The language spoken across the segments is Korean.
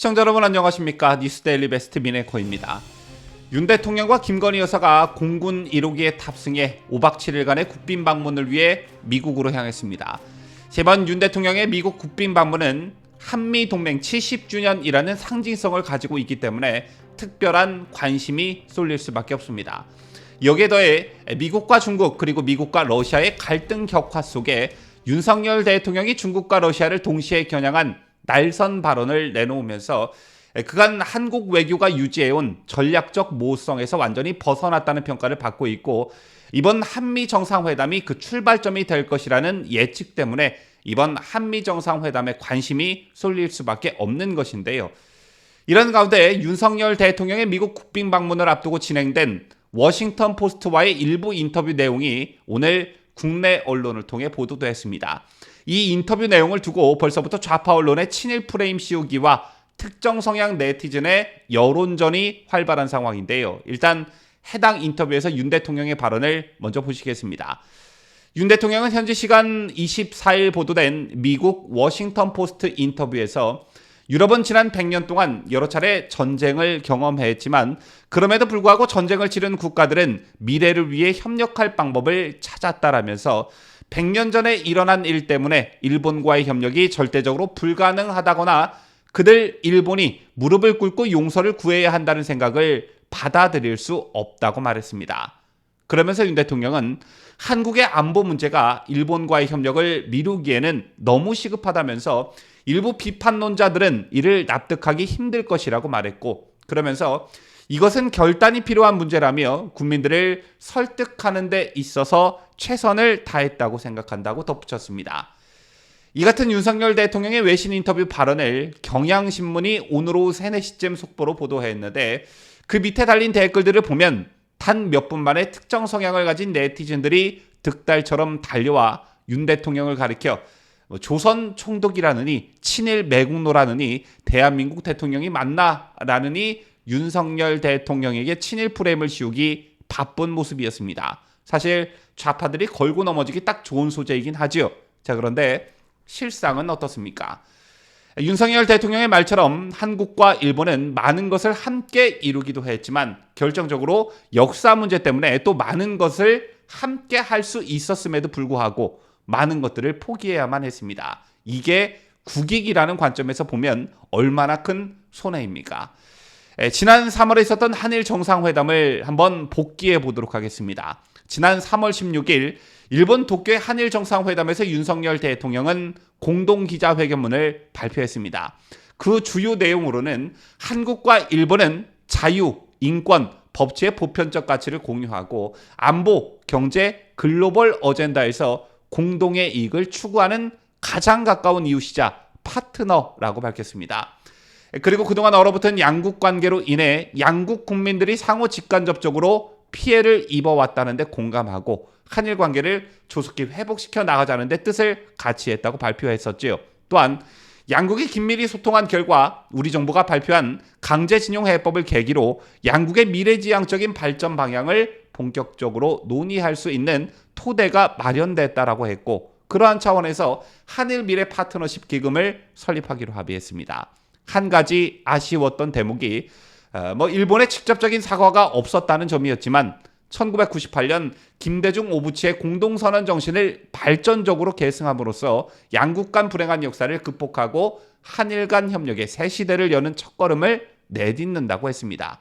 시청자 여러분 안녕하십니까? 뉴스데일리 베스트 미네코입니다. 윤 대통령과 김건희 여사가 공군 1호기에 탑승해 5박 7일간의 국빈 방문을 위해 미국으로 향했습니다. 이번 윤 대통령의 미국 국빈 방문은 한미동맹 70주년이라는 상징성을 가지고 있기 때문에 특별한 관심이 쏠릴 수밖에 없습니다. 여기에 더해 미국과 중국 그리고 미국과 러시아의 갈등 격화 속에 윤석열 대통령이 중국과 러시아를 동시에 겨냥한 날선 발언을 내놓으면서 그간 한국 외교가 유지해온 전략적 모호성에서 완전히 벗어났다는 평가를 받고 있고, 이번 한미 정상회담이 그 출발점이 될 것이라는 예측 때문에 이번 한미 정상회담에 관심이 쏠릴 수밖에 없는 것인데요. 이런 가운데 윤석열 대통령의 미국 국빈 방문을 앞두고 진행된 워싱턴 포스트와의 일부 인터뷰 내용이 오늘 국내 언론을 통해 보도됐습니다. 이 인터뷰 내용을 두고 벌써부터 좌파 언론의 친일 프레임 씌우기와 특정 성향 네티즌의 여론전이 활발한 상황인데요. 일단 해당 인터뷰에서 윤 대통령의 발언을 먼저 보시겠습니다. 윤 대통령은 현지 시간 24일 보도된 미국 워싱턴 포스트 인터뷰에서 유럽은 지난 100년 동안 여러 차례 전쟁을 경험했지만 그럼에도 불구하고 전쟁을 치른 국가들은 미래를 위해 협력할 방법을 찾았다라면서 100년 전에 일어난 일 때문에 일본과의 협력이 절대적으로 불가능하다거나 그들 일본이 무릎을 꿇고 용서를 구해야 한다는 생각을 받아들일 수 없다고 말했습니다. 그러면서 윤 대통령은 한국의 안보 문제가 일본과의 협력을 미루기에는 너무 시급하다면서 일부 비판론자들은 이를 납득하기 힘들 것이라고 말했고, 그러면서 이것은 결단이 필요한 문제라며 국민들을 설득하는 데 있어서 최선을 다했다고 생각한다고 덧붙였습니다. 이 같은 윤석열 대통령의 외신 인터뷰 발언을 경향신문이 오늘 오후 3, 4시쯤 속보로 보도했는데, 그 밑에 달린 댓글들을 보면 단 몇 분 만에 특정 성향을 가진 네티즌들이 득달처럼 달려와 윤 대통령을 가리켜 조선 총독이라느니 친일 매국노라느니 대한민국 대통령이 맞나라느니 윤석열 대통령에게 친일 프레임을 씌우기 바쁜 모습이었습니다. 사실 좌파들이 걸고 넘어지기 딱 좋은 소재이긴 하죠. 자, 그런데 실상은 어떻습니까? 윤석열 대통령의 말처럼 한국과 일본은 많은 것을 함께 이루기도 했지만 결정적으로 역사 문제 때문에 또 많은 것을 함께 할 수 있었음에도 불구하고 많은 것들을 포기해야만 했습니다. 이게 국익이라는 관점에서 보면 얼마나 큰 손해입니까? 지난 3월에 있었던 한일 정상회담을 한번 복기해 보도록 하겠습니다. 지난 3월 16일 일본 도쿄의 한일 정상회담에서 윤석열 대통령은 공동기자회견문을 발표했습니다. 그 주요 내용으로는 한국과 일본은 자유, 인권, 법치의 보편적 가치를 공유하고 안보, 경제, 글로벌 어젠다에서 공동의 이익을 추구하는 가장 가까운 이웃이자 파트너라고 밝혔습니다. 그리고 그동안 얼어붙은 양국 관계로 인해 양국 국민들이 상호 직간접적으로 피해를 입어왔다는 데 공감하고 한일 관계를 조속히 회복시켜 나가자는 데 뜻을 같이 했다고 발표했었지요. 또한 양국이 긴밀히 소통한 결과 우리 정부가 발표한 강제징용 해법을 계기로 양국의 미래지향적인 발전 방향을 본격적으로 논의할 수 있는 토대가 마련됐다라고 했고, 그러한 차원에서 한일 미래 파트너십 기금을 설립하기로 합의했습니다. 한 가지 아쉬웠던 대목이 일본의 직접적인 사과가 없었다는 점이었지만 1998년 김대중 오부치의 공동선언 정신을 발전적으로 계승함으로써 양국 간 불행한 역사를 극복하고 한일 간 협력의 새 시대를 여는 첫걸음을 내딛는다고 했습니다.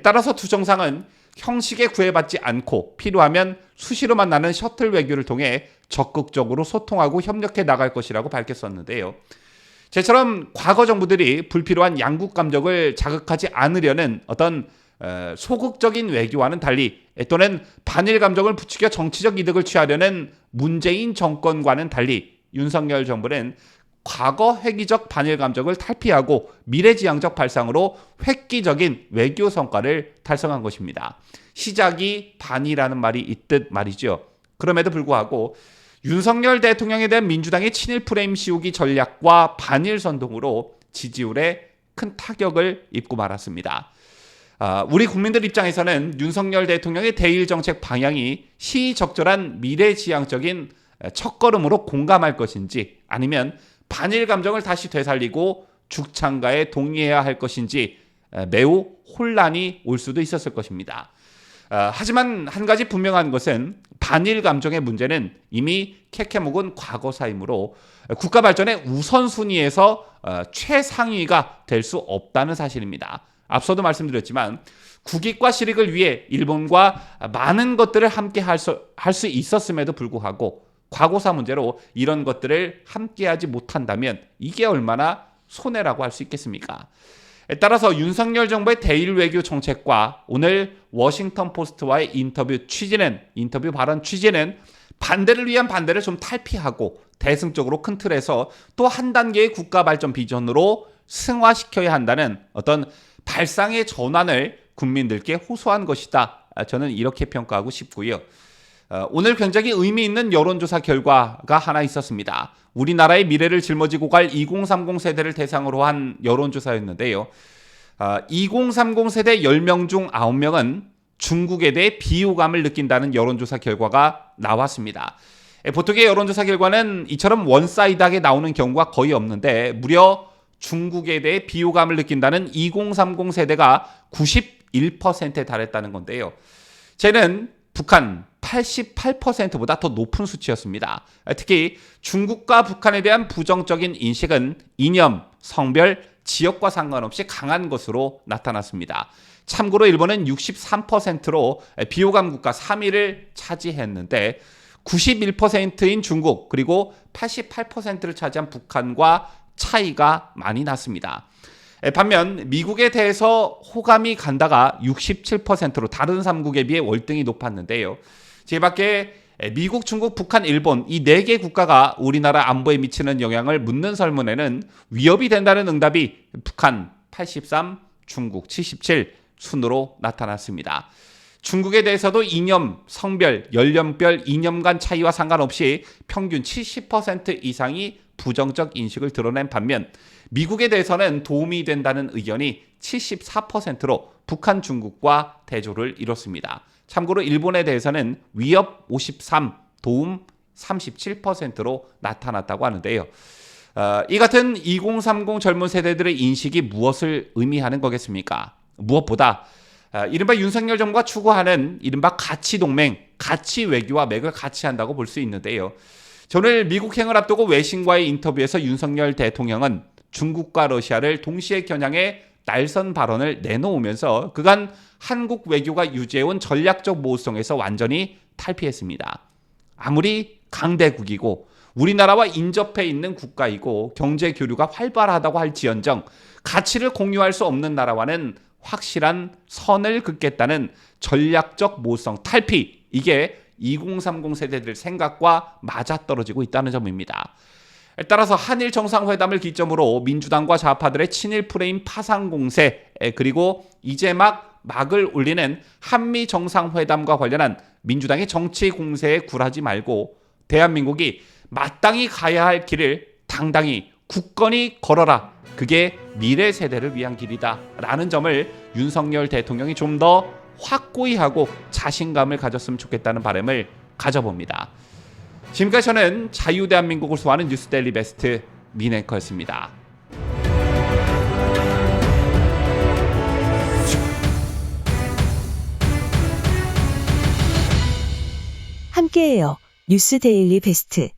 따라서 두 정상은 형식에 구애받지 않고 필요하면 수시로 만나는 셔틀 외교를 통해 적극적으로 소통하고 협력해 나갈 것이라고 밝혔었는데요. 저처럼 과거 정부들이 불필요한 양국 감정을 자극하지 않으려는 어떤 소극적인 외교와는 달리, 또는 반일 감정을 부추겨 정치적 이득을 취하려는 문재인 정권과는 달리 윤석열 정부는 과거 획기적 반일 감정을 탈피하고 미래지향적 발상으로 획기적인 외교 성과를 달성한 것입니다. 시작이 반이라는 말이 있듯 말이죠. 그럼에도 불구하고 윤석열 대통령에 대한 민주당의 친일 프레임 씌우기 전략과 반일 선동으로 지지율에 큰 타격을 입고 말았습니다. 우리 국민들 입장에서는 윤석열 대통령의 대일 정책 방향이 시의적절한 미래지향적인 첫걸음으로 공감할 것인지, 아니면 반일 감정을 다시 되살리고 죽창가에 동의해야 할 것인지 매우 혼란이 올 수도 있었을 것입니다. 하지만 한 가지 분명한 것은 반일 감정의 문제는 이미 캐캐묵은 과거사이므로 국가 발전의 우선순위에서 최상위가 될 수 없다는 사실입니다. 앞서도 말씀드렸지만 국익과 실익을 위해 일본과 많은 것들을 함께 할 수 있었음에도 불구하고 과거사 문제로 이런 것들을 함께하지 못한다면 이게 얼마나 손해라고 할 수 있겠습니까? 따라서 윤석열 정부의 대일 외교 정책과 오늘 워싱턴 포스트와의 인터뷰 발언 취지는 반대를 위한 반대를 좀 탈피하고 대승적으로 큰 틀에서 또 한 단계의 국가 발전 비전으로 승화시켜야 한다는 어떤 발상의 전환을 국민들께 호소한 것이다. 저는 이렇게 평가하고 싶고요. 오늘 굉장히 의미 있는 여론조사 결과가 하나 있었습니다. 우리나라의 미래를 짊어지고 갈 2030 세대를 대상으로 한 여론조사였는데요. 2030 세대 10명 중 9명은 중국에 대해 비호감을 느낀다는 여론조사 결과가 나왔습니다. 보통의 여론조사 결과는 이처럼 원사이드하게 나오는 경우가 거의 없는데 무려 중국에 대해 비호감을 느낀다는 2030 세대가 91%에 달했다는 건데요. 쟤는 북한 88%보다 더 높은 수치였습니다. 특히 중국과 북한에 대한 부정적인 인식은 이념, 성별, 지역과 상관없이 강한 것으로 나타났습니다. 참고로 일본은 63%로 비호감 국가 3위를 차지했는데 91%인 중국 그리고 88%를 차지한 북한과 차이가 많이 났습니다. 반면 미국에 대해서 호감이 간다가 67%로 다른 3국에 비해 월등히 높았는데요. 제 밖에 미국, 중국, 북한, 일본 이 4개 국가가 우리나라 안보에 미치는 영향을 묻는 설문에는 위협이 된다는 응답이 북한 83, 중국 77 순으로 나타났습니다. 중국에 대해서도 이념, 성별, 연령별 이념 간 차이와 상관없이 평균 70% 이상이 부정적 인식을 드러낸 반면 미국에 대해서는 도움이 된다는 의견이 74%로 북한, 중국과 대조를 이뤘습니다. 참고로 일본에 대해서는 위협 53, 도움 37%로 나타났다고 하는데요. 이 같은 2030 젊은 세대들의 인식이 무엇을 의미하는 거겠습니까? 무엇보다 이른바 윤석열 정부가 추구하는 이른바 가치동맹, 가치외교와 맥을 같이 한다고 볼 수 있는데요. 오늘 미국행을 앞두고 외신과의 인터뷰에서 윤석열 대통령은 중국과 러시아를 동시에 겨냥해 날선 발언을 내놓으면서 그간 한국 외교가 유지해온 전략적 모호성에서 완전히 탈피했습니다. 아무리 강대국이고 우리나라와 인접해 있는 국가이고 경제 교류가 활발하다고 할지언정 가치를 공유할 수 없는 나라와는 확실한 선을 긋겠다는 전략적 모호성 탈피, 이게 2030 세대들 생각과 맞아떨어지고 있다는 점입니다. 따라서 한일 정상회담을 기점으로 민주당과 좌파들의 친일 프레임 파상 공세, 그리고 이제 막을 올리는 한미 정상회담과 관련한 민주당의 정치 공세에 굴하지 말고 대한민국이 마땅히 가야 할 길을 당당히 굳건히 걸어라. 그게 미래 세대를 위한 길이다 라는 점을 윤석열 대통령이 좀 더 확고히 하고 자신감을 가졌으면 좋겠다는 바람을 가져봅니다. 지금까지 저는 자유대한민국을 소화하는 뉴스데일리 베스트 민앵커였습니다. 함께해요. 뉴스데일리 베스트.